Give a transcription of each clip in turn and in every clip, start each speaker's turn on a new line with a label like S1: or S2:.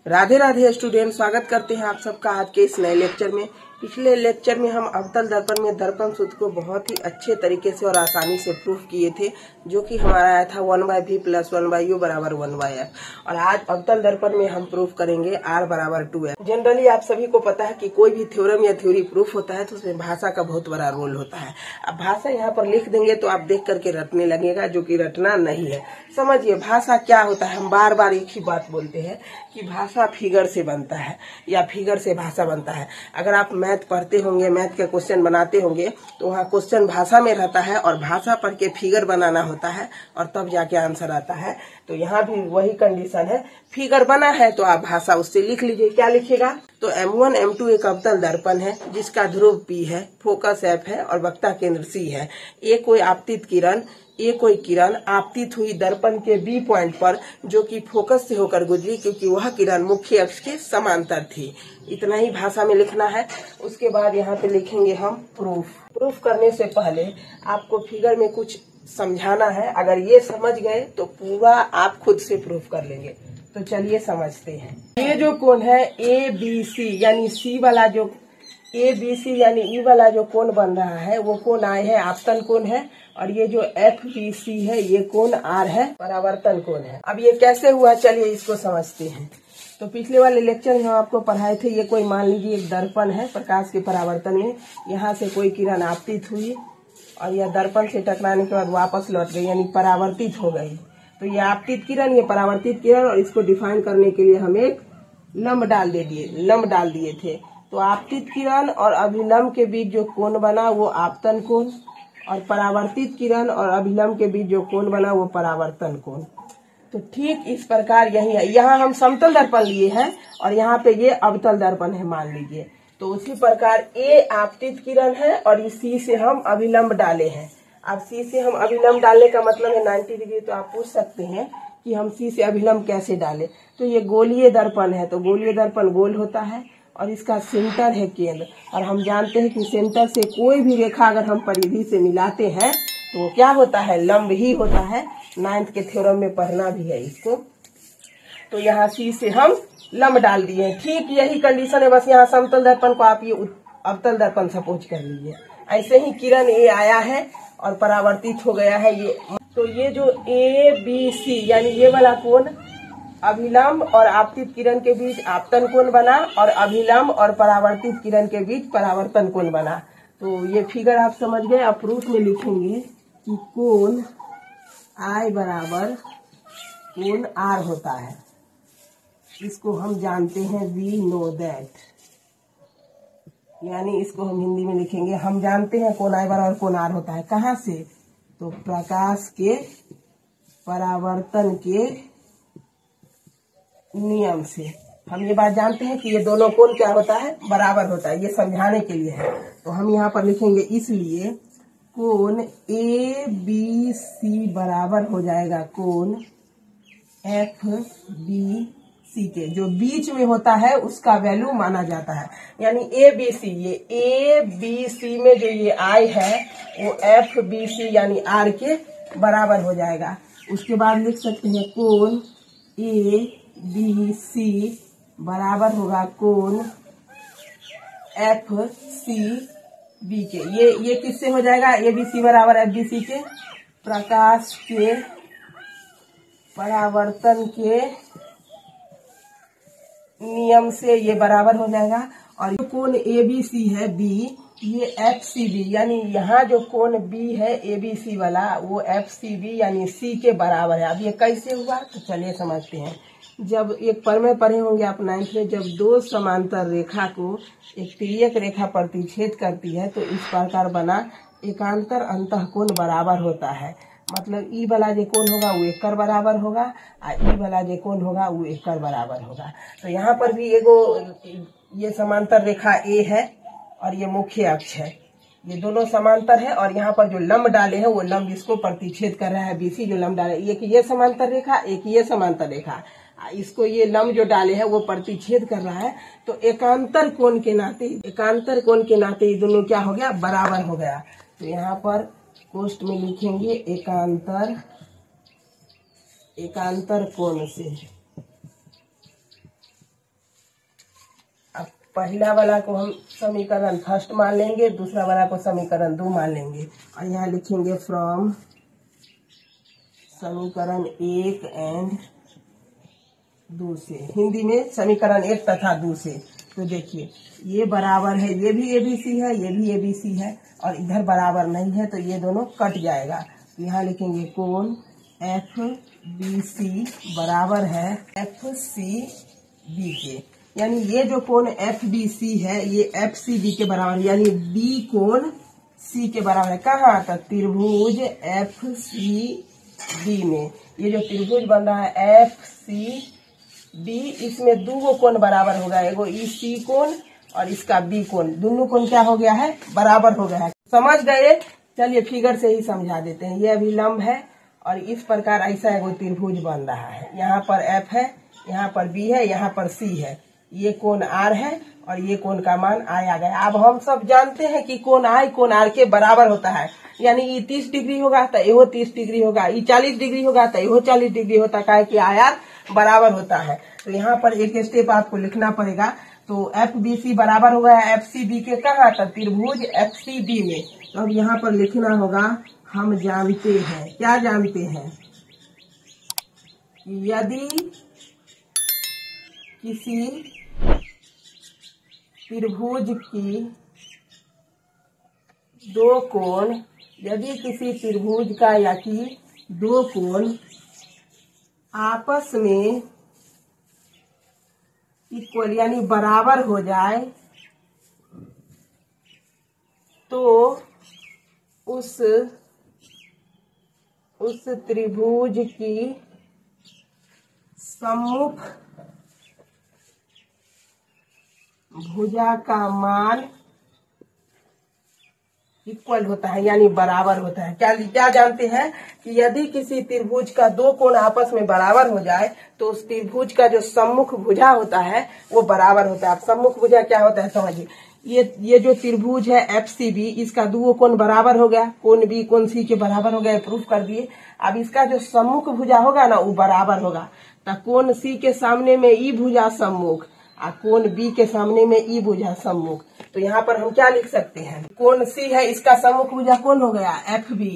S1: Radhe Radhe student, स्वागत करते हैं आप सबका आज के इस नए लेक्चर में। पिछले लेक्चर में हम अवतल दर्पण में दर्पण सूत्र को बहुत ही अच्छे तरीके से और आसानी से प्रूफ किए थे, जो कि हमारा आया था 1/v + 1/u = 1/f। और आज अवतल दर्पण में हम प्रूफ करेंगे r = 2f। जनरली आप सभी को पता है कि कोई भी थ्योरम या थ्योरी प्रूफ होता है तो उसमें भाषा का बहुत बड़ा रोल होता है। अब भाषा यहाँ पर लिख देंगे तो आप देख करके रटने लगेगा, जो कि रटना नहीं है। समझिए भाषा क्या होता है। हम बार बार एक ही बात बोलते हैं कि भाषा फिगर से बनता है या फिगर से भाषा बनता है। अगर आप मैथ पढ़ते होंगे, मैथ के क्वेश्चन बनाते होंगे, तो वहाँ क्वेश्चन भाषा में रहता है और भाषा पढ़ के फिगर बनाना होता है और तब जाके आंसर आता है। तो यहाँ भी वही कंडीशन है, फिगर बना है तो आप भाषा उससे लिख लीजिए। क्या लिखेगा? तो M1 M2 एक अवतल दर्पण है जिसका ध्रुव P है, फोकस F है और वक्ता केंद्र C है। एक कोई आपतित किरण, एक कोई किरण आपतित हुई दर्पण के B पॉइंट पर, जो कि फोकस से होकर गुजरी, क्योंकि वह किरण मुख्य अक्ष के समांतर थी। इतना ही भाषा में लिखना है। उसके बाद यहाँ पे लिखेंगे हम प्रूफ। प्रूफ करने से पहले आपको फिगर में कुछ समझाना है। अगर ये समझ गए तो पूरा आप खुद से प्रूफ कर लेंगे। तो चलिए समझते हैं। ये जो कोण है ABC यानी C वाला, जो ABC यानी E वाला जो कोण बन रहा है वो कोण I है, आपतन कोण है। और ये जो FBC है ये कोण R है, परावर्तन कोण है। अब ये कैसे हुआ, चलिए इसको समझते हैं। तो पिछले वाले लेक्चर में हम आपको पढ़ाए थे, ये कोई मान लीजिए एक दर्पण है, प्रकाश के परावर्तन में यहाँ से कोई किरण आपतित हुई और यह दर्पण से टकराने के बाद वापस लौट गई, यानी परावर्तित हो गई। तो ये आपतित किरण, ये परावर्तित किरण, और इसको डिफाइन करने के लिए हम एक लंब डाल दिए थे। तो आपतित किरण और अभिलंब के बीच जो कोण बना वो आपतन कोण, और परावर्तित किरण और अभिलंब के बीच जो कोण बना वो परावर्तन कोण। तो ठीक इस प्रकार यही है। यहाँ हम समतल दर्पण लिए हैं और यहाँ पे ये अवतल दर्पण है मान लीजिए। तो उसी प्रकार A आपतित किरण है और इस C से हम अभिलंब डाले हैं। अब C से हम अभिलंब डालने का मतलब है 90 डिग्री। तो आप पूछ सकते हैं कि हम C से अभिलंब कैसे डालें। तो ये गोलीय दर्पण है, तो गोलीय दर्पण गोल होता है और इसका सेंटर है केंद्र। और हम जानते हैं कि सेंटर से कोई भी रेखा अगर हम परिधि से मिलाते हैं तो वो क्या होता है, लंब ही होता है। 9th के थ्योरम में पढ़ना भी है इसको। तो यहाँ C से हम लंब डाल दिए हैं। ठीक यही कंडीशन है, बस यहाँ समतल दर्पण को आप ये अवतल दर्पण सपोज कर लीजिए। ऐसे ही किरण A आया है और परावर्तित हो गया है ये। तो ये जो ABC यानी ये वाला कोण अभिलंब और आपतित किरण के बीच आपतन कोण बना और अभिलंब और परावर्तित किरण के बीच परावर्तन कोण बना। तो ये फिगर आप समझ गए। आप प्रूफ में लिखेंगे कि कोण I बराबर कोण R होता है। इसको हम जानते हैं, वी नो दैट, यानी इसको हम हिंदी में लिखेंगे, हम जानते हैं कोण I बराबर कोण R होता है। कहाँ से? तो प्रकाश के परावर्तन के नियम से हम ये बात जानते हैं कि ये दोनों कोण क्या होता है, बराबर होता है। ये समझाने के लिए है। तो हम यहाँ पर लिखेंगे, इसलिए कोण ABC बराबर हो जाएगा कोण FBC के। जो बीच में होता है उसका वैल्यू माना जाता है, यानी ABC, ये ABC में जो ये I है वो FBC यानी R के बराबर हो जाएगा। उसके बाद लिख सकते हैं कोण ABC बराबर होगा कोण FCB के। ये किससे हो जाएगा? ABC बराबर FBC के, प्रकाश के परावर्तन के नियम से ये बराबर हो जाएगा। और जो कोण ABC है B, ये FCB यानी यहाँ जो कोण B है ABC वाला वो FCB यानी C के बराबर है। अब ये कैसे हुआ, तो चलिए समझते हैं। जब एक प्रमेय पढ़े होंगे आप 9th में, जब दो समांतर रेखा को एक तिर्यक रेखा प्रतिच्छेद करती है तो इस प्रकार बना एकांतर अंतःकोण बराबर होता है। मतलब ई वाला जो कोण होगा वो एकर बराबर होगा और ई वाला जो कोण होगा वो एकर बराबर होगा। तो यहाँ पर भी एगो ये समांतर रेखा A है और ये मुख्य अक्ष है, ये दोनों समांतर है। और यहाँ पर जो लंब डाले हैं वो लंब इसको प्रतिच्छेद कर रहा है, BC जो लंब डाले, एक ये समांतर रेखा, एक ये समांतर रेखा, इसको ये लंब जो डाले हैं वो प्रतिच्छेद कर रहा है। तो एकांतर कोण के नाते ये दोनों क्या हो गया, बराबर हो गया। तो यहाँ पर कोष्ठ में लिखेंगे एकांतर कोण से पहला वाला को हम समीकरण फर्स्ट मान लेंगे, दूसरा वाला को समीकरण 2 मान लेंगे और यहाँ लिखेंगे फ्रॉम समीकरण 1 एंड 2 से, हिंदी में समीकरण 1 तथा 2 से। तो देखिए ये बराबर है, ये भी ABC है, ये भी ABC है और इधर बराबर नहीं है, तो ये दोनों कट जाएगा। यहाँ लिखेंगे कोण FBC बराबर है FCB के, यानी ये जो कोण FBC है ये FCB के बराबर, यानी B कोण C के बराबर है। कहाँ? तो त्रिभुज FCB में ये जो त्रिभुज बन रहा है FCB, इसमें दो कोण बराबर होगा, एगो C कोण और इसका B कोण, दोनों कोण क्या हो गया है? बराबर हो गया है। समझ गए? चलिए फिगर से ही समझा देते हैं। ये अभिलंब है और इस प्रकार ऐसा एगो त्रिभुज बन रहा है। यहाँ पर F है, यहाँ पर B है, यहाँ पर C है, ये कोण R है और ये कोण का मान I आ गया। अब हम सब जानते हैं कि कोण I कोण R के बराबर होता है, यानी ये 30 डिग्री होगा तो यहो 30 डिग्री होगा, ये 40 डिग्री होगा तो यहो 40 डिग्री होता है कि IR बराबर होता है। तो यहाँ पर एक स्टेप आपको लिखना पड़ेगा। तो FBC बराबर हो गया FCB के, कहाँ? तो त्रिभुज FCB में। तो अब यहाँ पर लिखना होगा, हम जानते हैं, क्या जानते हैं? यदि किसी त्रिभुज की दो कोण, यदि किसी त्रिभुज का या कि दो कोण आपस में इक्वल यानी बराबर हो जाए, तो उस त्रिभुज की सम्मुख भुजा का मान इक्वल होता है, यानी बराबर होता है। क्या जानते हैं कि यदि किसी त्रिभुज का दो कोण आपस में बराबर हो जाए तो उस त्रिभुज का जो सम्मुख भुजा होता है वो बराबर होता है। अब सम्मुख भुजा क्या होता है समझिए। ये जो त्रिभुज है FCB, इसका दो कोण बराबर हो गया, कोण B कोण C के बराबर हो गया, प्रूफ कर दिए। अब इसका जो सम्मुख भुजा होगा ना वो बराबर होगा, तो कोण C के सामने में E भुजा सम्मुख और कोण B के सामने में E भुजा सम्मुख। तो यहाँ पर हम क्या लिख सकते हैं? कोण C है, इसका सम्मुख भुजा कौन हो गया? FB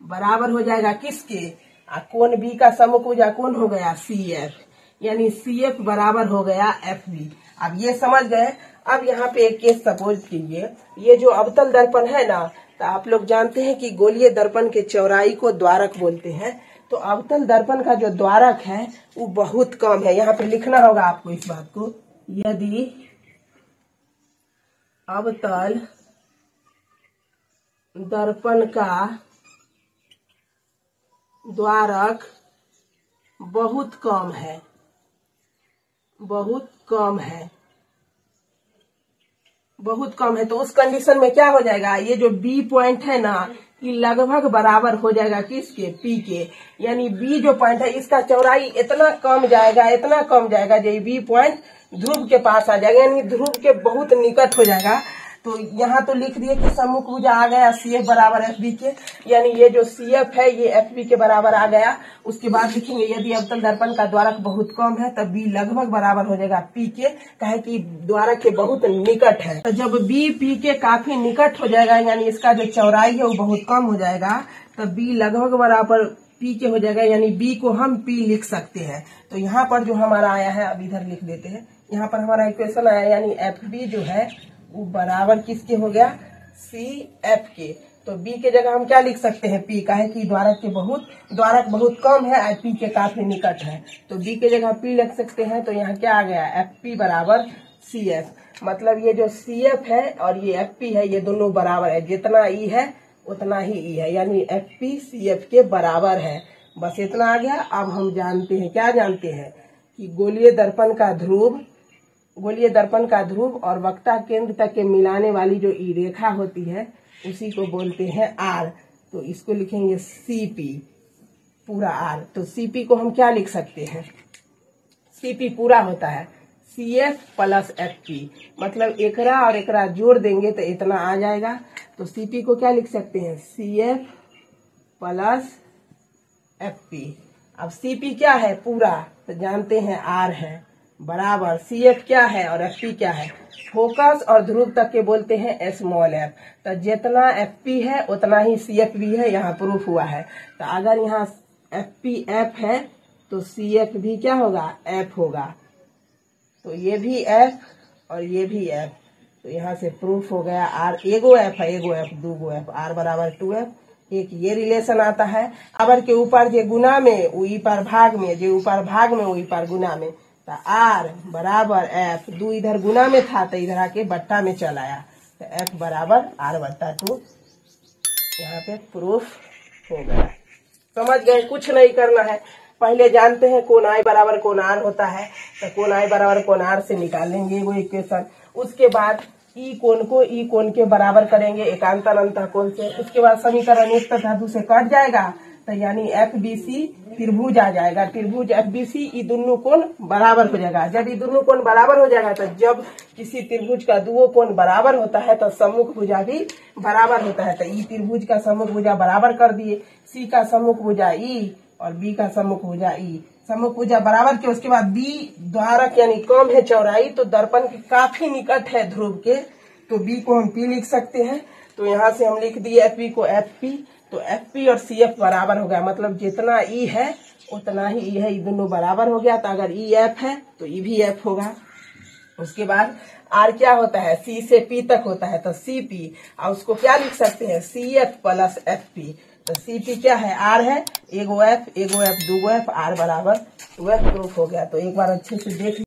S1: बराबर हो जाएगा किसके? और कोण B का सम्मुख भुजा कौन हो गया? CF, यानी CF बराबर हो गया FB। अब ये समझ गए। अब यहाँ पे एक केस सपोज कीजिए, ये जो अवतल दर्पण है ना, तो आप लोग जानते हैं कि गोलीय दर्पण के चौड़ाई को द्वारक बोलते हैं। तो अवतल दर्पण का जो द्वारक है वो बहुत कम है। यहाँ पे लिखना होगा आपको इस बात को, यदि अवतल दर्पण का द्वारक बहुत कम है, बहुत कम है, बहुत कम है, तो उस कंडीशन में क्या हो जाएगा? ये जो B पॉइंट है ना, ये लगभग बराबर हो जाएगा किसके? P के, यानी B जो पॉइंट है इसका चौड़ाई इतना कम जाएगा, इतना कम जाएगा, जो B पॉइंट ध्रुव के पास आ जाएगा, यानी ध्रुव के बहुत निकट हो जाएगा। तो यहाँ तो लिख दिए कि सम्मुख भुजा आ गया CF बराबर FB के, यानी ये जो CF है ये FB के बराबर आ गया। उसके बाद लिखेंगे यदि अवतल दर्पण का द्वारक बहुत कम है तब B लगभग बराबर हो जाएगा P के, कहे कि द्वारक के बहुत निकट है। तो जब B P के काफी निकट हो जाएगा, यानी इसका जो चौड़ाई है वो बहुत कम हो जाएगा, तब B लगभग बराबर P के हो जाएगा, यानी B को हम P लिख सकते हैं। तो यहाँ पर जो हमारा आया है, अब इधर लिख देते हैं, यहाँ पर हमारा इक्वेशन आया, यानी FB जो है वो बराबर किसके हो गया? CF के। तो B के जगह हम क्या लिख सकते हैं? P का है कि द्वारक बहुत कम है और P के काफी निकट है, तो B के जगह P लिख सकते हैं। तो यहाँ क्या आ गया? FP बराबर CF, मतलब ये जो CF है और ये FP है ये दोनों बराबर है, जितना E है उतना ही E है, यानी FP CF के बराबर है। बस इतना आ गया। अब हम जानते हैं, क्या जानते हैं कि गोलीय दर्पण का ध्रुव और वक्ता केंद्र तक के मिलाने वाली जो ई रेखा होती है उसी को बोलते हैं R। तो इसको लिखेंगे CP पूरा R। तो CP को हम क्या लिख सकते हैं? CP पूरा होता है CF प्लस FP, मतलब एकरा और एकरा जोड़ देंगे तो इतना आ जाएगा। तो CP को क्या लिख सकते हैं? CF plus FP। अब CP क्या है? पूरा, तो जानते हैं R है, बराबर सी एफ क्या है और एफ पी क्या है। फोकस और ध्रुव तक के बोलते हैं स्मॉल एफ। तो जितना एफ पी है उतना ही सी एफ भी है, यहाँ प्रूफ हुआ है। तो अगर यहाँ एफ पी एफ है तो सी एफ भी क्या होगा, एफ होगा। तो ये भी एफ और ये भी एफ, तो यहाँ से प्रूफ हो गया। आर एगो एफ है, एगो एफ दूगो एफ, आर बराबर 2f। एक ये रिलेशन आता है। बराबर के ऊपर जे गुना में उई पर भाग में, जे ऊपर भाग में उई पर गुना में। तो आर बराबर एफ, दो इधर गुना में था तो इधर आके बट्टा में चल आया, तो एफ बराबर आर बट्टा 2। यहाँ पे प्रूफ हो गया। समझ गए, कुछ नहीं करना है। पहले जानते हैं कोण आई बराबर कोण आर होता है, तो कोण आई बराबर कोण आर से निकालेंगे वो इक्वेशन। उसके बाद ई कोण को ई कोण के बराबर करेंगे एकांतर अंतः कोण से। उसके बाद समीकरण एक तथा दो से कट जाएगा, तो यानी एफ बी सी त्रिभुज आ जाएगा। त्रिभुज एफ बी सी ई दोनों कोण बराबर हो जाएगा। जब ये दोनों कोण बराबर हो जाएगा, तो जब किसी त्रिभुज का दो कोण बराबर होता है तो सम्मुख भुजा भी बराबर होता है। तो ई त्रिभुज का सम्मुख भुजा बराबर कर दिए, सी का सम्मुख भुजा ई और बी का सम्मुख भुजा ई। सम्मुख भुजा बराबर के उसके बाद बी द्वारक यानी कम है चौड़ाई, तो दर्पण के काफी निकट है ध्रुव के, तो बी को हम पी लिख सकते हैं। तो यहाँ से हम लिख दिए एफ बी को एफ पी, तो एफ पी और सी एफ बराबर हो गया। मतलब जितना ई है उतना ही ई है, ये दोनों बराबर हो गया। तो अगर ई एफ है तो ई भी एफ होगा। उसके बाद आर क्या होता है, सी से पी तक होता है, तो सी पी, और उसको क्या लिख सकते हैं, C F plus F P. तो सी पी क्या है, आर है, एगो एफ दूगो एफ, आर बराबर 2f प्रूफ हो गया। तो एक बार अच्छे से देख